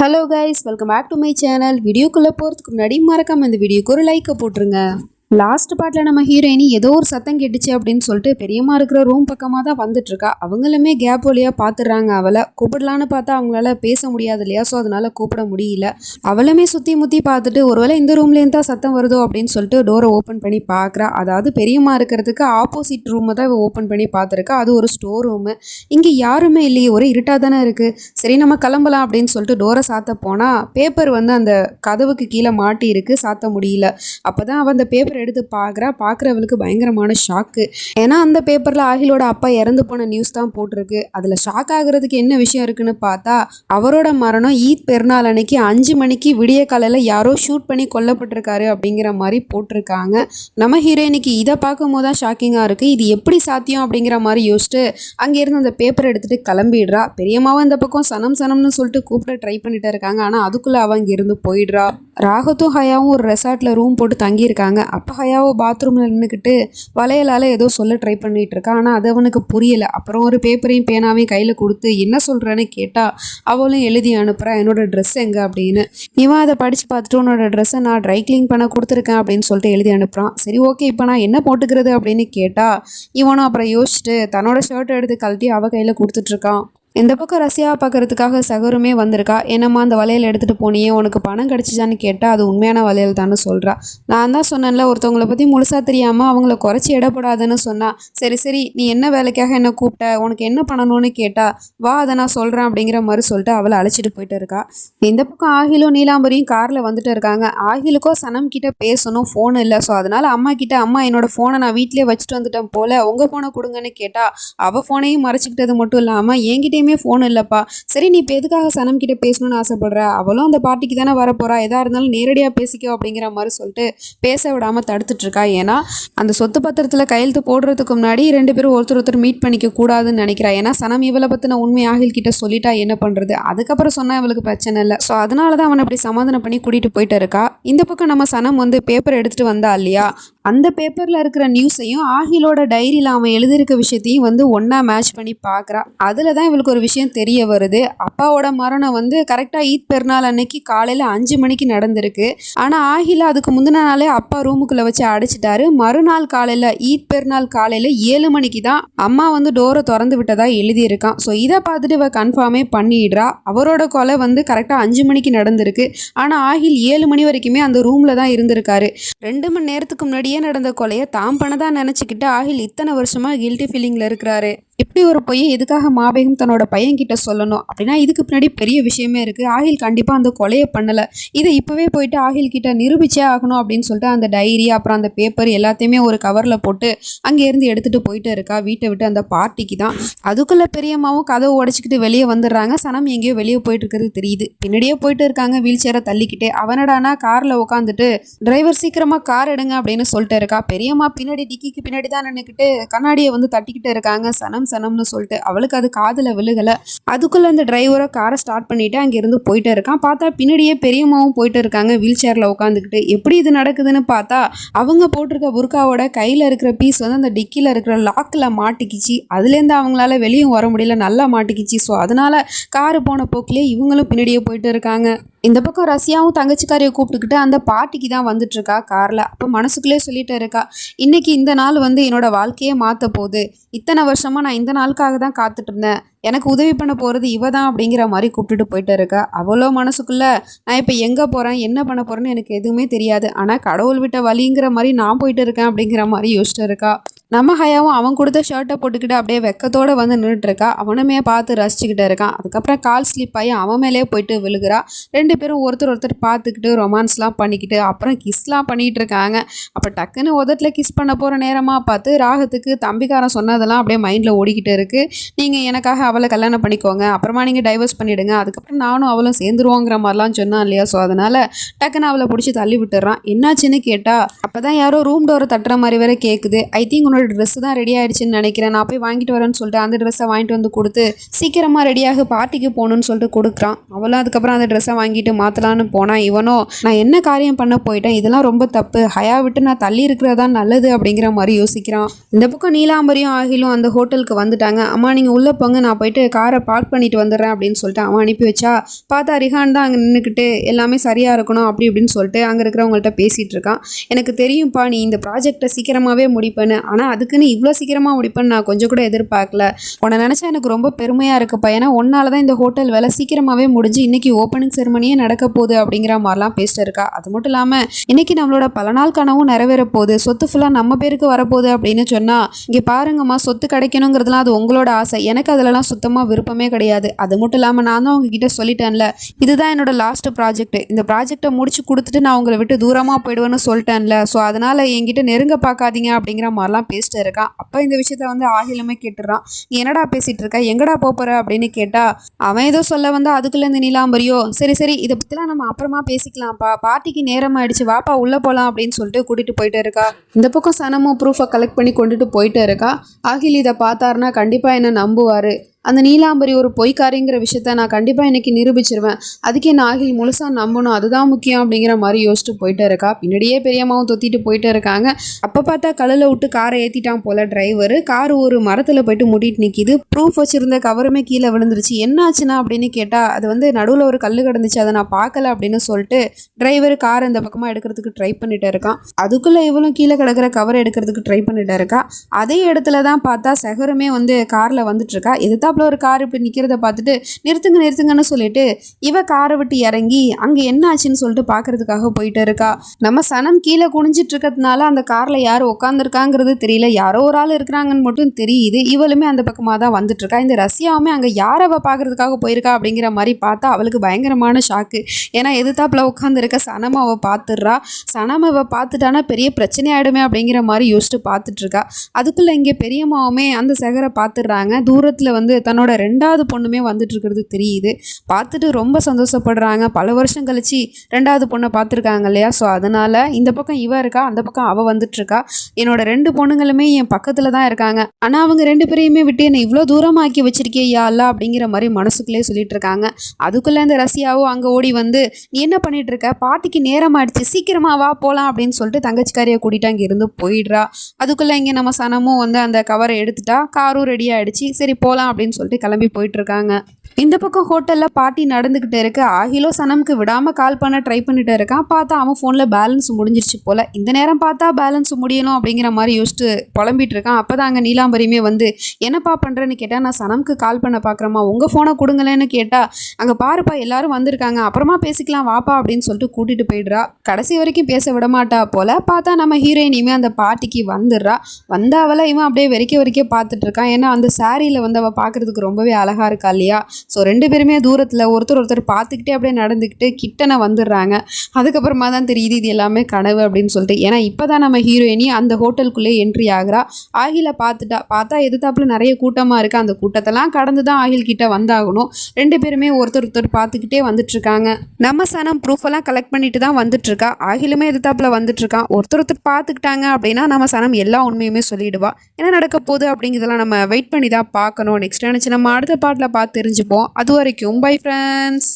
Hello guys, welcome back to my channel. வீடியோக்குள்ளே போகிறதுக்கு முன்னாடி மறக்காம இந்த வீடியோக்கு ஒரு லைக்கை போட்டுருங்க. லாஸ்ட் பார்ட்டில் நம்ம ஹீரோயினி ஏதோ ஒரு சத்தம் கேட்டுச்சு அப்படின்னு சொல்லிட்டு பெரியம்மா இருக்கிற ரூம் பக்கமாக தான் வந்துட்டுருக்கா. அவங்களுமே கேப் வழியாக பார்த்துடுறாங்க. அவளை கூப்பிடலான்னு பார்த்தா அவங்களால பேச முடியாது இல்லையா, ஸோ அதனால கூப்பிட முடியல. அவளுமே சுற்றி முற்றி பார்த்துட்டு ஒருவேளை இந்த ரூம்லேருந்து தான் சத்தம் வருதோ அப்படின்னு சொல்லிட்டு டோரை ஓப்பன் பண்ணி பார்க்குறா. அதாவது பெரியம்மா இருக்கிறதுக்கு ஆப்போசிட் ரூமை தான் ஓப்பன் பண்ணி பார்த்துருக்கா. அது ஒரு ஸ்டோர் ரூமு. இங்கே யாருமே இல்லையே, ஒரே இருட்டாக தானே இருக்குது. சரி நம்ம கிளம்பலாம் அப்படின்னு சொல்லிட்டு டோரை சாத்த போனால் பேப்பர் வந்து அந்த கதவுக்கு கீழே மாட்டி இருக்குது, சாத்த முடியல. அப்போ தான் அவள் அந்த பேப்பர் எடுத்து பார்க்குறவளுக்கு பயங்கரமான ஷாக்கு. ஏன்னா அந்த பேப்பரில் ஆகிலோட அப்பா இறந்து போன நியூஸ் தான் போட்டிருக்கு. அதில் ஷாக் ஆகுறதுக்கு என்ன விஷயம் இருக்குன்னு பார்த்தா, அவரோட மரணம் ஈத் பெருநாள் அன்னைக்கு 5 மணிக்கு விடிய காலையில் யாரோ ஷூட் பண்ணி கொல்லப்பட்டிருக்காரு அப்படிங்கிற மாதிரி போட்டிருக்காங்க. நம்ம ஹீரோயினுக்கு இதை பார்க்கும் போது தான் ஷாக்கிங்காக இருக்குது. இது எப்படி சாத்தியம் அப்படிங்கிற மாதிரி யோசிச்சுட்டு அங்கேருந்து அந்த பேப்பரை எடுத்துகிட்டு கிளம்பிடுறா. பெரியம்மாவும் இந்த பக்கம் சனம்னு சொல்லிட்டு கூப்பிட ட்ரை பண்ணிட்டு இருக்காங்க. ஆனால் அதுக்குள்ளே அவன் இங்கேருந்து போயிடுறா. ராகத்தும் ஹயாவும் ஒரு ரெசார்ட்டில் ரூம் போட்டு தங்கியிருக்காங்க. அப்போ ஹயாவோ பாத்ரூமில் நின்றுக்கிட்டு வளையலால் ஏதோ சொல்ல ட்ரை பண்ணிகிட்டு இருக்கா. ஆனால் அது அவனுக்கு புரியலை. அப்புறம் ஒரு பேப்பரையும் பேனாவையும் கையில் கொடுத்து என்ன சொல்கிறேன்னு கேட்டால் அவளும் எழுதி அனுப்புகிறா, என்னோட ட்ரெஸ் எங்கே அப்படின்னு. இவன் அதை படித்து பார்த்துட்டு உன்னோட ட்ரெஸ்ஸை நான் ட்ரை கிளீன் பண்ண கொடுத்துருக்கேன் அப்படின்னு சொல்லிட்டு எழுதி அனுப்புகிறான். சரி ஓகே, இப்போ நான் என்ன போட்டுக்கிறது அப்படின்னு கேட்டால் இவனும் அப்புறம் யோசிச்சுட்டு தன்னோட ஷர்ட்டை எடுத்து கழட்டி அவள் கையில் கொடுத்துட்ருக்கான். இந்த பக்கம் ரஷ்யாவை பார்க்கறதுக்காக சகருமே வந்திருக்கா. என்னம்மா அந்த வளையல் எடுத்துகிட்டு போனியே, உனக்கு பணம் கிடச்சிச்சான்னு கேட்டால் அது உண்மையான வளையல் தானே சொல்கிறா. நான் தான் சொன்னேன்ல, ஒருத்தவங்களை பற்றி முழுசாக தெரியாமல் அவங்கள குறைச்சி இடப்படாதுன்னு சொன்னா. சரி நீ என்ன வேலைக்காக என்ன கூப்பிட்ட, உனக்கு என்ன பண்ணணும்னு கேட்டா வா அதை நான் சொல்கிறேன் அப்படிங்கிற மாதிரி சொல்லிட்டு அவளை அழைச்சிட்டு போயிட்டு இருக்கா. இந்த பக்கம் ஆகிலும் நீலாம்பரியும் காரில் வந்துட்டு இருக்காங்க. ஆகிலுக்கோ சனம் கிட்ட பேசணும், ஃபோன் இல்லை. ஸோ அதனால் அம்மா கிட்ட அம்மா என்னோட ஃபோனை நான் வீட்டிலே வச்சுட்டு வந்துட்டேன் போல், உங்கள் ஃபோனை கொடுங்கன்னு கேட்டால் அவள் ஃபோனையும் மறைச்சிக்கிட்டது மட்டும் இல்லாமல் என்கிட்ட ஃபோன் இல்லப்பா. சரி நீ இப்போ எதுக்காக சனம் கிட்ட பேசணும்னு ஆசைப்படுற, அவளும் அந்த பார்ட்டிக்கு தானே வரப்போறா, எதா இருந்தாலும் நேரடியாக பேசிக்கோ அப்படிங்கிற மாதிரி சொல்லிட்டு பேச விடாமல் தடுத்துட்டு இருக்கா. ஏன்னா அந்த சொத்து பத்திரத்தில் கையெழுத்து போடுறதுக்கு முன்னாடி 2 பேரும் ஒருத்தர் மீட் பண்ணிக்க கூடாதுன்னு நினைக்கிறா. ஏன்னா சனம் இவளை பற்றின உண்மை ஆகில் கிட்ட சொல்லிட்டா என்ன பண்ணுறது, அதுக்கப்புறம் சொன்னால் இவளுக்கு பிரச்சனை இல்லை. ஸோ அதனால தான் அவனை அப்படி சமாதானம் பண்ணி கூட்டிகிட்டு போயிட்டு இருக்கா. இந்த பக்கம் நம்ம சனம் வந்து பேப்பர் எடுத்துகிட்டு வந்தா இல்லையா, அந்த பேப்பரில் இருக்கிற நியூஸையும் ஆகிலோட டைரியில் அவன் எழுதியிருக்க விஷயத்தையும் வந்து ஒன்றா மேட்ச் பண்ணி பார்க்குறா. அதில் தான் இவளுக்கு ஒரு விஷயம் தெரிய வருது. அப்பாவோட மரணம் வந்து கரெக்டாக ஈத் பெருநாள் அன்னைக்கு காலையில் 5 மணிக்கு நடந்திருக்கு. ஆனால் ஆகில அதுக்கு முந்தின நாளே அப்பா ரூமுக்குள்ளே வச்சு அடைச்சிட்டாரு. மறுநாள் காலையில் ஈத் பெருநாள் காலையில் 7 மணிக்கு தான் அம்மா வந்து டோரை திறந்து விட்டதா எழுதியிருக்கான். ஸோ இதை பார்த்துட்டு இவ கன்ஃபார்மே பண்ணிடுறா. அவரோட கொலை வந்து கரெக்டாக 5 மணிக்கு நடந்திருக்கு. ஆனால் ஆகில் 7 மணி வரைக்குமே அந்த ரூமில் தான் இருந்திருக்காரு. 2 மணி நேரத்துக்கு முன்னாடியே நடந்த கொலையை தான் பண்ணதான் நினச்சிக்கிட்டு ஆகில் இத்தனை வருஷமாக கில்ட்டி ஃபீலிங்கில் இருக்கிறாரு. இப்படி ஒரு பொய் எதுக்காக மாபேகம் தன்னோட பையன் கிட்ட சொல்லணும் அப்படின்னா இதுக்கு பின்னாடி பெரிய விஷயமே இருக்குது. ஆகில் கண்டிப்பாக அந்த கொலையை பண்ணலை. இதை இப்போவே போயிட்டு ஆகில் கிட்ட நிரூபிச்சே ஆகணும் அப்படின்னு சொல்லிட்டு அந்த டைரி அப்புறம் அந்த பேப்பர் எல்லாத்தையுமே ஒரு கவரில் போட்டு அங்கேருந்து எடுத்துகிட்டு போயிட்டு இருக்கா வீட்டை விட்டு அந்த பார்ட்டிக்கு தான். அதுக்குள்ளே பெரியம்மாவும் கதவை உடைச்சிக்கிட்டு வெளியே வந்துடுறாங்க. சனம் எங்கேயோ வெளியே போயிட்டு இருக்கிறது தெரியுது. பின்னாடியே போயிட்டு இருக்காங்க வீல் சேரை தள்ளிக்கிட்டே. அவனடானா காரில் உட்காந்துட்டு டிரைவர் சீக்கிரமாக கார் எடுங்க அப்படின்னு சொல்லிட்டு இருக்கா. பெரியம்மா பின்னாடி டிக்கிக்கு பின்னாடி தான் நின்றுக்கிட்டு கண்ணாடியை வந்து தட்டிக்கிட்டு இருக்காங்க. சனம்னு சொல்லிட்டு அவளுக்கு அது காதில் விழுகலை. அதுக்குள்ளே அந்த டிரைவரை காரை ஸ்டார்ட் பண்ணிவிட்டு அங்கேருந்து போயிட்டு இருக்கான். பார்த்தா பின்னாடியே பெரியம்மாவும் போயிட்டு இருக்காங்க வீல் சேரில் உட்காந்துக்கிட்டு. எப்படி இது நடக்குதுன்னு பார்த்தா அவங்க போட்டிருக்க புர்காவோட கையில் இருக்கிற பீஸ் வந்து அந்த டிக்கியில் இருக்கிற லாக்கில் மாட்டிக்கிச்சு. அதுலேருந்து அவங்களால வெளியும் வர முடியல, நல்லா மாட்டிக்கிச்சு. ஸோ அதனால் காரு போன போக்கிலே இவங்களும் பின்னாடியே போயிட்டு இருக்காங்க. இந்த பக்கம் ரஷ்யாவும் தங்கச்சிக்காரியை கூப்பிட்டுக்கிட்டு அந்த பார்ட்டிக்கு தான் வந்துட்டு இருக்கா காரில். அப்போ மனசுக்குள்ளே சொல்லிட்டு இருக்கா, இன்னைக்கு இந்த நாள் வந்து என்னோட வாழ்க்கையே மாற்ற போகுது. இத்தனை வருஷமாக நான் இந்த நாளுக்காக தான் காத்துட்டு இருந்தேன். எனக்கு உதவி பண்ண போகிறது இவ தான் அப்படிங்கிற மாதிரி கூப்பிட்டுட்டு போயிட்டு இருக்கா. அவ்வளோ மனசுக்குள்ளே நான் இப்போ எங்கே போகிறேன் என்ன பண்ண போகிறேன்னு எனக்கு எதுவுமே தெரியாது. ஆனால் கடவுள் விட்ட வழிங்கிற மாதிரி நான் போயிட்டு இருக்கேன் அப்படிங்கிற மாதிரி யோசிச்சுட்டு இருக்கா. நம்ம ஹயாவும் அவன் கொடுத்த ஷர்ட்டை போட்டுக்கிட்டு அப்படியே வெக்கத்தோடு வந்து நின்றுட்டு இருக்கா. அவனுமே பார்த்து ரசிச்சுக்கிட்டு இருக்கான். அதுக்கப்புறம் கால் ஸ்லிப் ஆகி அவன் மேலே போயிட்டு விழுகிறா. 2 பேரும் ஒருத்தர் பார்த்துக்கிட்டு ரொமான்ஸ்லாம் பண்ணிக்கிட்டு அப்புறம் கிஸ்லாம் பண்ணிகிட்டு இருக்காங்க. அப்போ டக்குன்னு உதட்டில் கிஸ் பண்ண போகிற நேரமாக பார்த்து ராகத்துக்கு தம்பிக்காரன் சொன்னதெல்லாம் அப்படியே மைண்டில் ஓடிக்கிட்டு இருக்குது. நீங்கள் எனக்காக அவளை கல்யாணம் பண்ணிக்கோங்க, அப்புறமா நீங்கள் டைவர்ஸ் பண்ணிவிடுங்க, அதுக்கப்புறம் நானும் அவளும் சேர்ந்துருவோங்கிற மாதிரிலாம் சொன்னான் இல்லையா. ஸோ அதனால் டக்குன்னு அவளை பிடிச்சி தள்ளி விட்டுறான். என்னாச்சுன்னு கேட்டால் அப்போ தான் யாரோ ரூம் டோரை தட்டுற மாதிரி வேற கேட்குது. ஐ திங்க் உன்னோட என்னோட ட்ரெஸ் தான் ரெடி ஆயிடுச்சுன்னு நினைக்கிறேன், நான் போய் வாங்கிட்டு வரேன்னு சொல்லிட்டு அந்த ட்ரெஸ்ஸை வாங்கிட்டு வந்து கொடுத்து சீக்கிரமாக ரெடியாக பார்ட்டிக்கு போகணுன்னு சொல்லிட்டு கொடுக்குறான். அவளும் அதுக்கப்புறம் அந்த ட்ரெஸ்ஸை வாங்கிட்டு மாற்றலான்னு போனான். இவனோ நான் என்ன காரியம் பண்ண போயிட்டேன், இதெல்லாம் ரொம்ப தப்பு, ஹயா விட்டு நான் தள்ளி இருக்கிறதா நல்லது அப்படிங்கிற மாதிரி யோசிக்கிறான். இந்த பக்கம் நீலாம்பரியும் ஆகிலும் அந்த ஹோட்டலுக்கு வந்துட்டாங்க. அம்மா நீங்கள் உள்ளே போங்க, நான் போயிட்டு காரை பார்க் பண்ணிட்டு வந்துடுறேன் அப்படின்னு சொல்லிட்டு அவன் அனுப்பி வச்சா, பார்த்தா ரிஹான் தான் அங்கே நின்றுக்கிட்டு எல்லாமே சரியாக இருக்கணும் அப்படி இப்படின்னு சொல்லிட்டு அங்கே இருக்கிறவங்கள்ட்ட பேசிகிட்டு இருக்கான். எனக்கு தெரியும்ப்பா நீ இந்த ப்ராஜெக்டை சீக்கிரமாகவே முடிப்பேன்னு, ஆனால் அதுக்குன்னு இவ்வளோ சீக்கிரமாக முடிப்பேன்னு நான் கொஞ்சம் கூட எதிர்பார்க்கல. உன்னை நினச்சா எனக்கு ரொம்ப பெருமையாக இருக்குப்பா, ஏன்னா ஒன்னால தான் இந்த ஹோட்டல் வேலை சீக்கிரமாகவே முடிஞ்சு இன்றைக்கி ஓப்பனிங் செரமனியே நடக்க போகுது அப்படிங்கிற மாதிரிலாம் பேசிட்டு இருக்கா. அது மட்டும் இல்லாமல் இன்றைக்கி நம்மளோட பல நாள் கனவும் நிறைவேற போகுது, சொத்து ஃபுல்லாக நம்ம பேருக்கு வரப்போகுது அப்படின்னு சொன்னால், இங்கே பாருங்கம்மா சொத்து கிடைக்கணுங்கிறதுலாம் அது உங்களோட ஆசை, எனக்கு அதிலலாம் சுத்தமாக விருப்பமே கிடையாது. அது மட்டும் இல்லாமல் நான் தான் உங்ககிட்ட சொல்லிட்டேன்ல, இதுதான் என்னோட லாஸ்ட் ப்ராஜெக்ட், இந்த ப்ராஜெக்டை முடிச்சு கொடுத்துட்டு நான் உங்களை விட்டு தூரமாக போயிடுவேன்னு சொல்லிட்டேன்ல, ஸோ அதனால் என்கிட்ட நெருங்க பார்க்காதீங்க அப்படிங்கிற மாதிரிலாம் பேசிட்டு இருக்கான். அப்போ இந்த விஷயத்த வந்து ஆகிலுமே கேட்டுறான். நீ என்னடா பேசிகிட்டு இருக்க, எங்கடா போகிற அப்படின்னு கேட்டா, அவன் ஏதோ சொல்ல வந்து அதுக்குள்ளே இந்த நீலாம்பரியோ சரி சரி இதை பற்றிலாம் நம்ம அப்புறமா பேசிக்கலாம்ப்பா, பார்ட்டிக்கு நேரம் ஆயிடுச்சு, வாப்பா உள்ளே போகலாம் அப்படின்னு சொல்லிட்டு கூட்டிகிட்டு போயிட்டு இருக்கா. இந்த பக்கம் சனமும் ப்ரூஃபை கலெக்ட் பண்ணி கொண்டுட்டு போயிட்டு இருக்கா. ஆகில் இதை பார்த்தாருன்னா கண்டிப்பாக என்ன நம்புவார், அந்த நீலாம்பரி ஒரு பொய்க்காரிங்கிற விஷயத்த நான் கண்டிப்பாக இன்றைக்கி நிரூபிச்சிருவேன், அதுக்கு என்ன ஆகில் முழுசாக நம்பணும், அதுதான் முக்கியம் அப்படிங்கிற மாதிரி யோசிச்சுட்டு போயிட்டே இருக்கா. பின்னாடியே பெரியம்மாவும் தொத்திட்டு போயிட்டே இருக்காங்க. அப்போ பார்த்தா கல்லில் விட்டு காரை ஏற்றிட்டான் போல் டிரைவர். கார் ஒரு மரத்தில் போயிட்டு முட்டிட்டு நிற்கிது. ப்ரூஃப் வச்சுருந்த கவருமே கீழே விழுந்துருச்சு. என்ன ஆச்சுன்னா அப்படின்னு கேட்டால், அது வந்து நடுவில் ஒரு கல் கிடந்துச்சு, அதை நான் பார்க்கல அப்படின்னு சொல்லிட்டு டிரைவர் காரை இந்த பக்கமாக எடுக்கிறதுக்கு ட்ரை பண்ணிகிட்டே இருக்கான். அதுக்குள்ளே இவளும் கீழே கிடக்கிற கவரை எடுக்கிறதுக்கு ட்ரை பண்ணிகிட்டே இருக்கா. அதே இடத்துல தான் பார்த்தா சகருமே வந்து காரில் வந்துட்டு இருக்கா. எதுதான் ஒரு கார் இப்படி நிக்கிறத பார்த்துட்டு நிறுத்துங்கன்னு சொல்லிட்டு இவ காரை விட்டு இறங்கி அங்க என்ன ஆச்சுன்னு சொல்லிட்டு பாக்குறதுக்காக போயிட்டு இருக்கா. நம்ம சனம் கீழே குனிஞ்சிட்டு இருக்கிறதுனால அந்த கார்ல யாரும் உட்காந்துருக்காங்கிறது தெரியல, யாரோ ஒரு ஆள் இருக்கிறாங்கன்னு மட்டும் தெரியுது. இவளுமே அந்த பக்கமா தான் வந்துட்டு இருக்கா. இந்த ரஷ்யாவுமே அங்க யார அவ பாக்குறதுக்காக போயிருக்கா அப்படிங்கிற மாதிரி பார்த்தா அவளுக்கு பயங்கரமான ஷாக்கு. ஏன்னா எதிர்த்தாப்புல உட்காந்துருக்க சனம் அவ பாத்துடுறா. சனம் அவ பார்த்துட்டானா பெரிய பிரச்சனை ஆயிடுமே அப்படிங்கிற மாதிரி யோசிச்சுட்டு பார்த்துட்டு இருக்கா. அதுக்குள்ள இங்க பெரியம்மாவுமே அந்த சகரை பார்த்துடுறாங்க. தூரத்துல வந்து தன்னோட ரெண்டாவது பொண்ணுமே வந்துட்டு இருக்கிறது தெரியுது. பார்த்துட்டு ரொம்ப சந்தோஷப்படுறாங்க. பல வருஷம் கழிச்சு ரெண்டாவது பொண்ணை பார்த்துருக்காங்க இல்லையா, ஸோ அதனால இந்த பக்கம் இவ இருக்கா, அந்த பக்கம் அவ வந்துட்டு இருக்கா. என்னோட ரெண்டு பொண்ணுங்களுமே என் பக்கத்துல தான் இருக்காங்க, ஆனா அவங்க ரெண்டு பேரையுமே விட்டு என்னை இவ்வளோ தூரமாக்கி வச்சிருக்கே யா அல்லா அப்படிங்கிற மாதிரி மனசுக்குள்ளே சொல்லிட்டு இருக்காங்க. அதுக்குள்ள இந்த ரஷ்யாவும் அங்க ஓடி வந்து நீ என்ன பண்ணிட்டு இருக்க, பாட்டிக்கு நேரம் ஆயிடுச்சு, சீக்கிரமா வா போலாம் அப்படின்னு சொல்லிட்டு தங்கச்சிக்காரியை கூட்டிட்டு அங்க இருந்து போயிடுறா. அதுக்குள்ள இங்க நம்ம சனமும் வந்து அந்த கவரை எடுத்துட்டா, காரும் ரெடி ஆயிடுச்சு, சரி போலாம் அப்படின்னு சொல்லிட்டு கிளம்பி போயிட்டு இருக்காங்க. இந்த பக்கம் ஹோட்டல்ல பார்ட்டி நடந்துகிட்டு இருக்கு. ஆகிலோ சனமுக்கு விடாம கால் பண்ண ட்ரை பண்ணிட்டு இருக்கான். பார்த்தா அவன் போன்ல பேலன்ஸ் முடிஞ்சிருச்சு போல. இந்த நேரம் பார்த்தா பேலன்ஸ் முடியணும் அப்படிங்கிற மாதிரி யோசிச்சு புலம்பிட்டு இருக்கான். அப்பதான் அங்க நீலாம்பரியுமே வந்து என்னப்பா பண்றேன்னு கேட்டா, நான் சனமுக்கு கால் பண்ண பாக்குறேமா, உங்க போனை கொடுங்களேன்னு கேட்டா, அங்க பாருப்பா எல்லாரும் வந்திருக்காங்க, அப்புறமா பேசிக்கலாம் வாப்பா அப்படின்னு சொல்லிட்டு கூட்டிட்டு போயிடுறா. கடைசி வரைக்கும் பேச விட மாட்டா போல. பார்த்தா நம்ம ஹீரோயினியுமே அந்த பார்ட்டிக்கு வந்துடுறா. வந்தாவல இவன் அப்படியே வெறிக்க பார்த்துட்டு இருக்கான். ஏன்னா அந்த சாரியில வந்து அவ பாக்குறதுக்கு ரொம்பவே அழகா இருக்கா இல்லையா. ஸோ ரெண்டு பேருமே தூரத்தில் ஒருத்தர் பார்த்துக்கிட்டே அப்படியே நடந்துக்கிட்டு கிட்டன வந்துடுறாங்க. அதுக்கப்புறமா தான் தெரியுது இது எல்லாமே கனவு அப்படின்னு சொல்லிட்டு. ஏன்னா இப்போ தான் நம்ம ஹீரோயினி அந்த ஹோட்டலுக்குள்ளே என்ட்ரி ஆகுறா. ஆகில பார்த்தா எதிர்த்தாப்புல நிறைய கூட்டமாக இருக்குது. அந்த கூட்டத்தெல்லாம் கடந்து தான் ஆகில் கிட்ட வந்தாகணும். ரெண்டு பேருமே ஒருத்தர் பார்த்துக்கிட்டே வந்துட்டு இருக்காங்க. நம்ம சனம் ப்ரூஃப் எல்லாம் கலெக்ட் பண்ணிட்டு தான் வந்துட்டு இருக்கா. ஆகிலுமே எதிர்த்தாப்புல வந்துட்டு இருக்கான். ஒருத்தர் பார்த்துக்கிட்டாங்க அப்படின்னா நம்ம சனம் எல்லா உண்மையுமே சொல்லிடுவா. என்ன நடக்க போகுது அப்படிங்கிறதெல்லாம் நம்ம வெயிட் பண்ணி தான் பார்க்கணும். நெக்ஸ்ட் நினச்சி நம்ம அடுத்த பாட்டில் பார்த்து தெரிஞ்சுப்போம். அது வரைக்கும் பை ஃப்ரெண்ட்ஸ்.